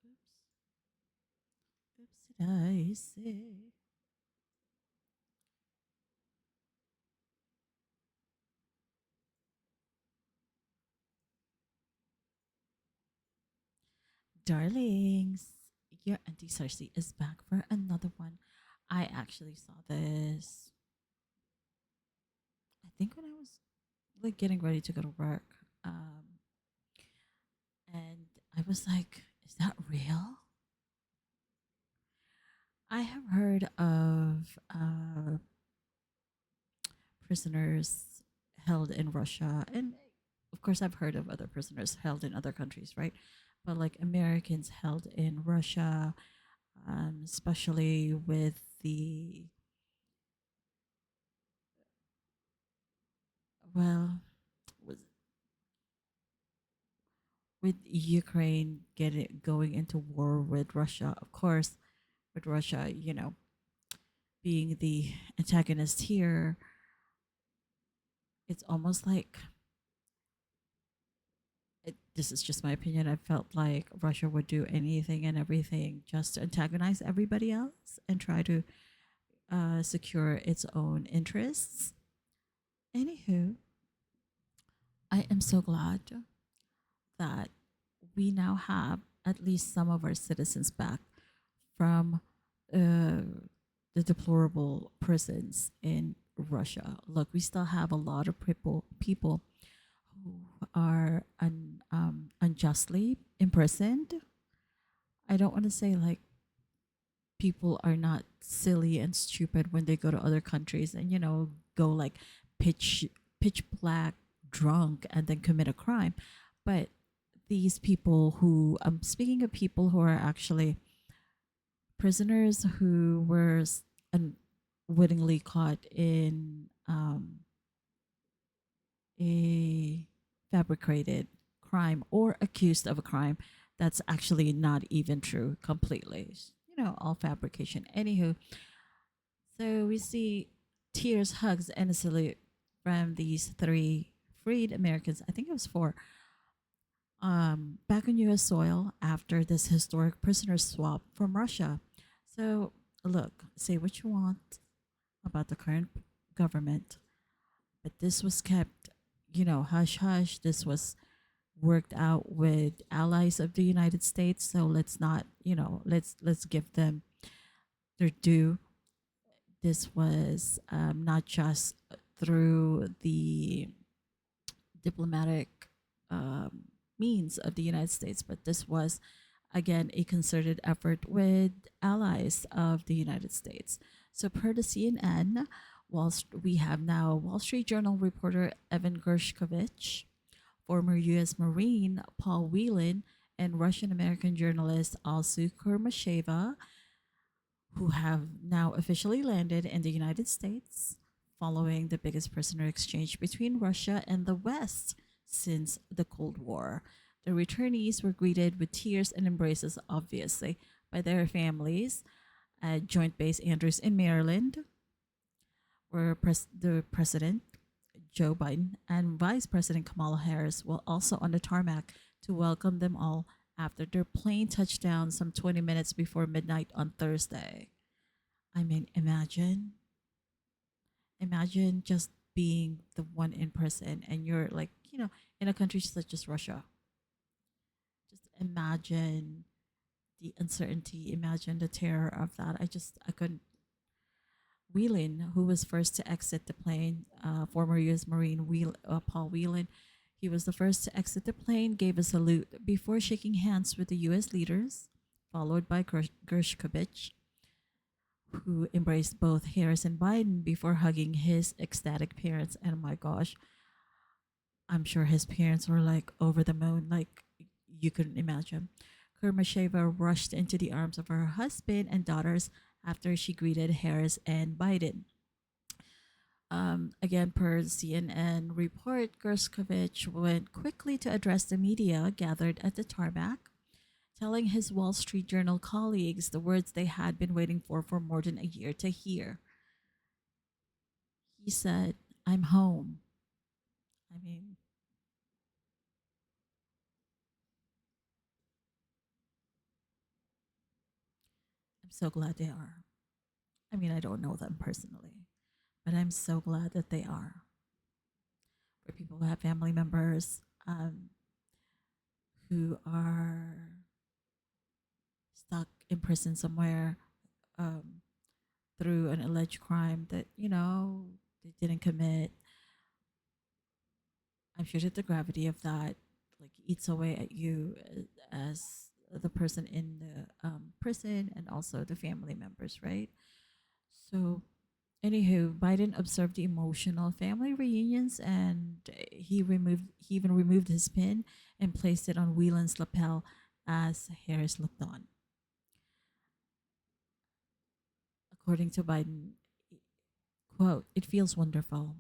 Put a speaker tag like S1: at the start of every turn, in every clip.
S1: Oops, oops, did I say? Darlings, your Auntie Cersei is back for another one. I actually saw this, I think when I was like getting ready to go to work. Um, and I was like, is that real? I have heard of prisoners held in Russia, and of course, I've heard of other prisoners held in other countries, right? But like Americans held in Russia, especially with the, well, with, with Ukraine getting going into war with Russia, of course, with Russia, being the antagonist here, it's almost like this is just my opinion. I felt like Russia would do anything and everything just to antagonize everybody else and try to secure its own interests. Anywho, I am so glad that we now have at least some of our citizens back from the deplorable prisons in Russia. Look, we still have a lot of people who are unjustly imprisoned. I don't want to say like people are not silly and stupid when they go to other countries and go like pitch pitch black drunk and then commit a crime, but these people who speaking of people who are actually prisoners who were unwittingly caught in a fabricated crime or accused of a crime that's actually not even true completely. All fabrication. Anywho, so we see tears, hugs, and a salute from these three freed Americans. I think it was four. Back on U.S. soil after this historic prisoner swap from Russia. So, look, say what you want about the current government, but this was kept, hush hush. This was worked out with allies of the United States. So let's not, let's give them their due. This was not just through the diplomatic um, means of the United States, but this was again a concerted effort with allies of the United States. So per the CNN, we have now Wall Street Journal reporter Evan Gershkovich, former U.S. Marine Paul Whelan, and Russian American journalist Alsu Kurmasheva, who have now officially landed in the United States following the biggest prisoner exchange between Russia and the West since the Cold War. The returnees were greeted with tears and embraces, obviously, by their families at Joint Base Andrews in Maryland, where the President Joe Biden and Vice President Kamala Harris were also on the tarmac to welcome them all after their plane touched down some 20 minutes before midnight on Thursday. I mean, imagine just being the one in person and you're like, in a country such as Russia. Just imagine the uncertainty, imagine the terror of that. I couldn't. Whelan, who was first to exit the plane, former U.S. Marine Paul Whelan, he was the first to exit the plane, gave a salute before shaking hands with the U.S. leaders, followed by Gershkovich, who embraced both Harris and Biden before hugging his ecstatic parents. And my gosh, I'm sure his parents were like over the moon, like you couldn't imagine. Kurmasheva rushed into the arms of her husband and daughters after she greeted Harris and Biden. Again, per CNN report, Gerskovich went quickly to address the media gathered at the tarmac, telling his Wall Street Journal colleagues the words they had been waiting for more than a year to hear. He said, I'm home. I mean, so glad they are. I mean, I don't know them personally, but I'm so glad that they are. For people who have family members who are stuck in prison somewhere um, through an alleged crime that, they didn't commit, I'm sure that the gravity of that like eats away at you as the person in the prison and also the family members, right? So, anywho, Biden observed the emotional family reunions, and he even removed his pin and placed it on Whelan's lapel as Harris looked on. According to Biden, quote, "It feels wonderful.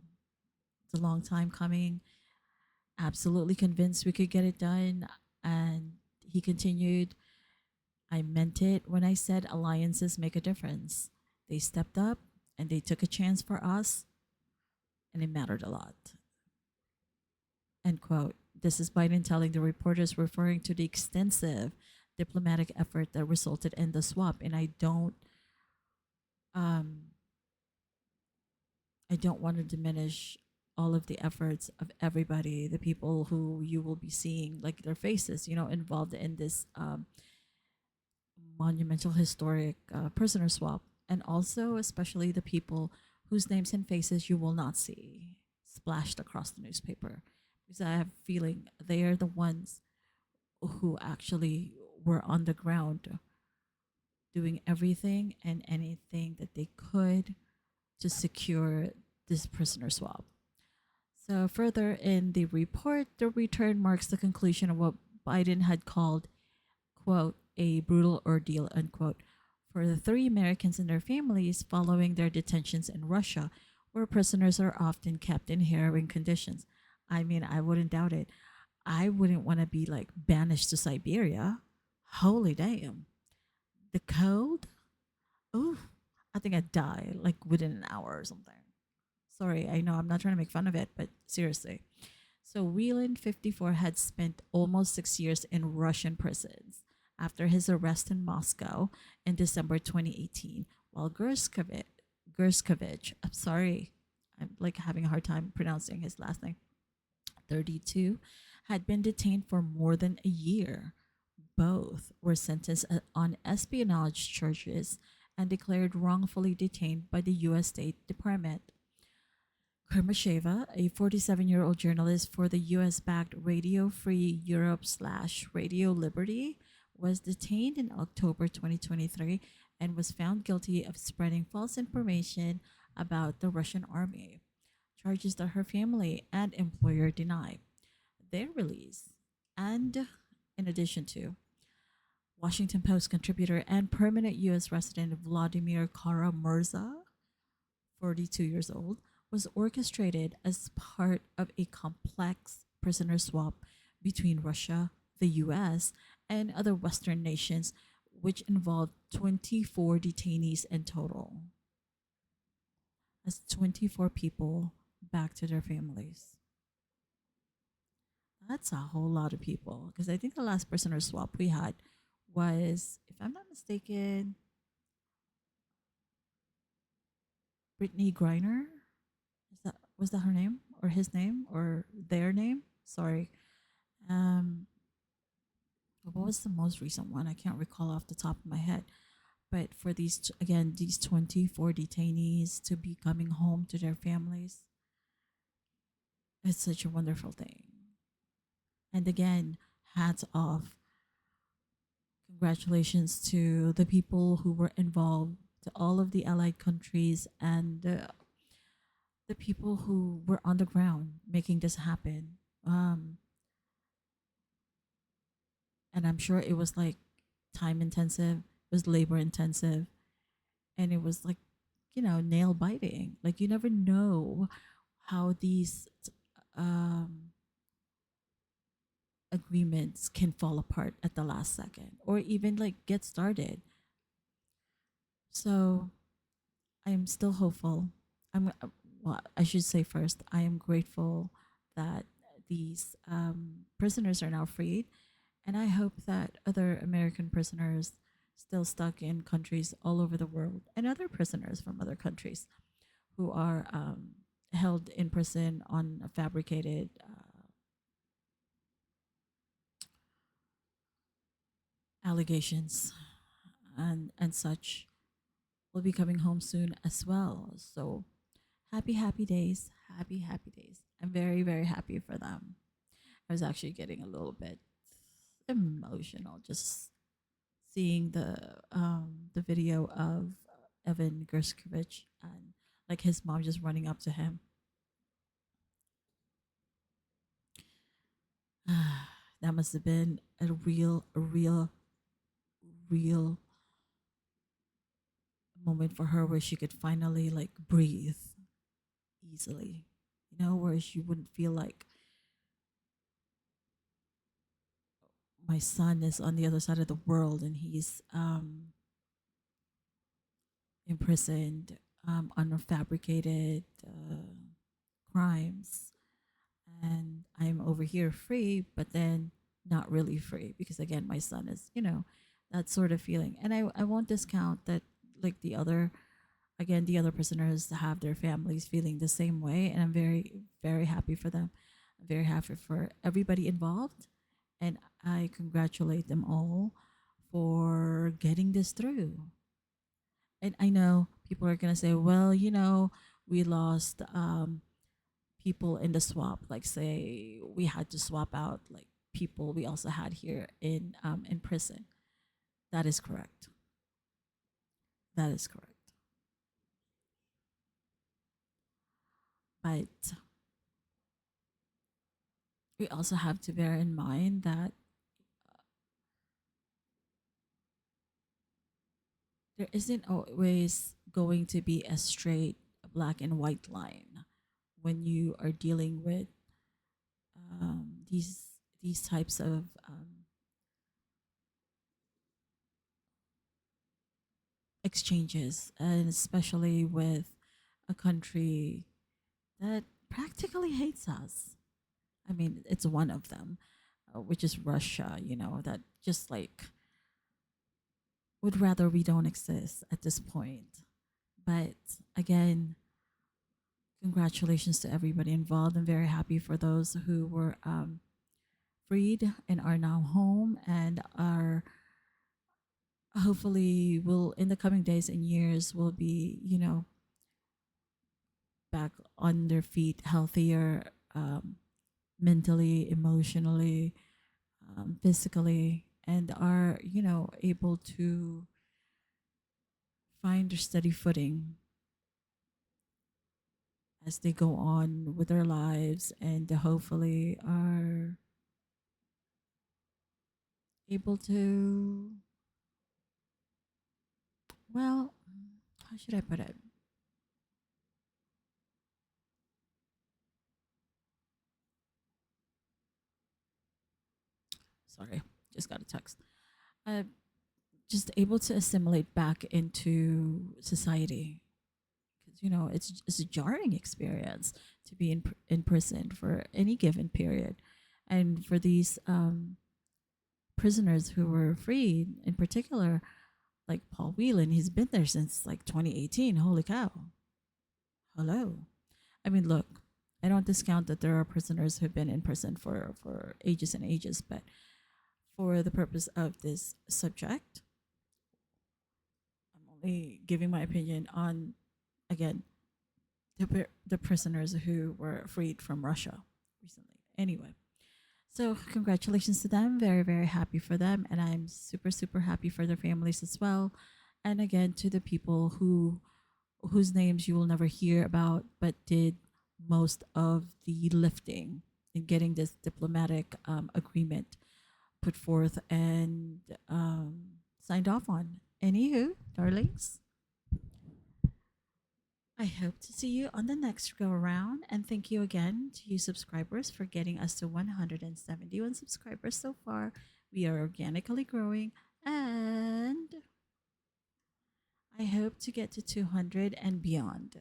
S1: It's a long time coming. Absolutely convinced we could get it done." And he continued, "I meant it when I said alliances make a difference. They stepped up and they took a chance for us, and it mattered a lot." End quote. This is Biden telling the reporters, referring to the extensive diplomatic effort that resulted in the swap. And um, I don't want to diminish all of the efforts of everybody, the people who you will be seeing, like their faces, involved in this monumental historic prisoner swap, and also especially the people whose names and faces you will not see splashed across the newspaper, because I have a feeling they are the ones who actually were on the ground doing everything and anything that they could to secure this prisoner swap. So, further in the report, the return marks the conclusion of what Biden had called, quote, "a brutal ordeal," unquote, for the three Americans and their families following their detentions in Russia, where prisoners are often kept in harrowing conditions. I mean, I wouldn't doubt it. I wouldn't want to be like banished to Siberia. Holy damn. The cold? Ooh, I think I'd die like within an hour or something. Sorry, I know I'm not trying to make fun of it, but seriously. So Whelan, 54, had spent almost 6 years in Russian prisons after his arrest in Moscow in December 2018, while Gerskovich, I'm sorry, I'm like having a hard time pronouncing his last name, 32, had been detained for more than a year. Both were sentenced on espionage charges and declared wrongfully detained by the U.S. State Department. Kurmasheva, a 47-year-old journalist for the US backed Radio Free Europe slash Radio Liberty, was detained in October 2023 and was found guilty of spreading false information about the Russian army, charges that her family and employer deny. Their release, and in addition to Washington Post contributor and permanent US resident Vladimir Kara-Murza, 42 years old, was orchestrated as part of a complex prisoner swap between Russia, the US, and other Western nations, which involved 24 detainees in total. That's 24 people back to their families. That's a whole lot of people, because I think the last prisoner swap we had was, if I'm not mistaken, Brittany Griner. Was that her name or his name or their name? Sorry. Um, what was the most recent one? I can't recall off the top of my head. But for these 24 detainees to be coming home to their families, it's such a wonderful thing. And again, hats off. Congratulations to the people who were involved, to all of the allied countries, and the people who were on the ground making this happen. And I'm sure it was like time intensive, it was labor intensive, and it was like, nail biting. Like you never know how these um, agreements can fall apart at the last second or even like get started. So I'm still hopeful. Well, I should say first, I am grateful that these prisoners are now freed, and I hope that other American prisoners still stuck in countries all over the world, and other prisoners from other countries who are held in prison on fabricated allegations and such will be coming home soon as well. So happy, happy days. Happy, happy days. I'm very, very happy for them. I was actually getting a little bit emotional just seeing the video of Evan Gerskovich and like his mom just running up to him. That must have been a real moment for her where she could finally like breathe easily, where she wouldn't feel like my son is on the other side of the world and he's imprisoned on fabricated crimes, and I'm over here free, but then not really free because again, my son is, that sort of feeling. And I won't discount that, like the other prisoners have their families feeling the same way, and I'm very, very happy for them. I'm very happy for everybody involved, and I congratulate them all for getting this through. And I know people are gonna say, well, we lost people in the swap. Like, say we had to swap out like people we also had here in prison. That is correct. That is correct. But we also have to bear in mind that there isn't always going to be a straight black and white line when you are dealing with these types of exchanges, and especially with a country that practically hates us. I mean, it's one of them, which is Russia. That just like would rather we don't exist at this point. But again, congratulations to everybody involved. I'm very happy for those who were freed and are now home and are hopefully will in the coming days and years will be, back on their feet, healthier, mentally, emotionally, physically, and are, able to find their steady footing as they go on with their lives, and hopefully are able to, well, how should I put it? Sorry, just got a text. Uh, just able to assimilate back into society, because it's a jarring experience to be in prison for any given period, and for these prisoners who were freed in particular, like Paul Whelan, he's been there since like 2018. Holy cow! Hello. I mean, look, I don't discount that there are prisoners who've been in prison for ages and ages, but for the purpose of this subject, I'm only giving my opinion on, again, the prisoners who were freed from Russia recently. Anyway, so congratulations to them. Very, very happy for them, and I'm super, super happy for their families as well. And again, to the people whose names you will never hear about, but did most of the lifting in getting this diplomatic agreement put forth and signed off on. Anywho, darlings, I hope to see you on the next go around. And thank you again to you subscribers for getting us to 171 subscribers so far. We are organically growing, and I hope to get to 200 and beyond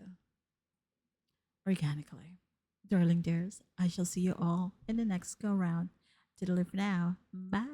S1: organically. Darling dears, I shall see you all in the next go round. Toodaloo for now. Bye.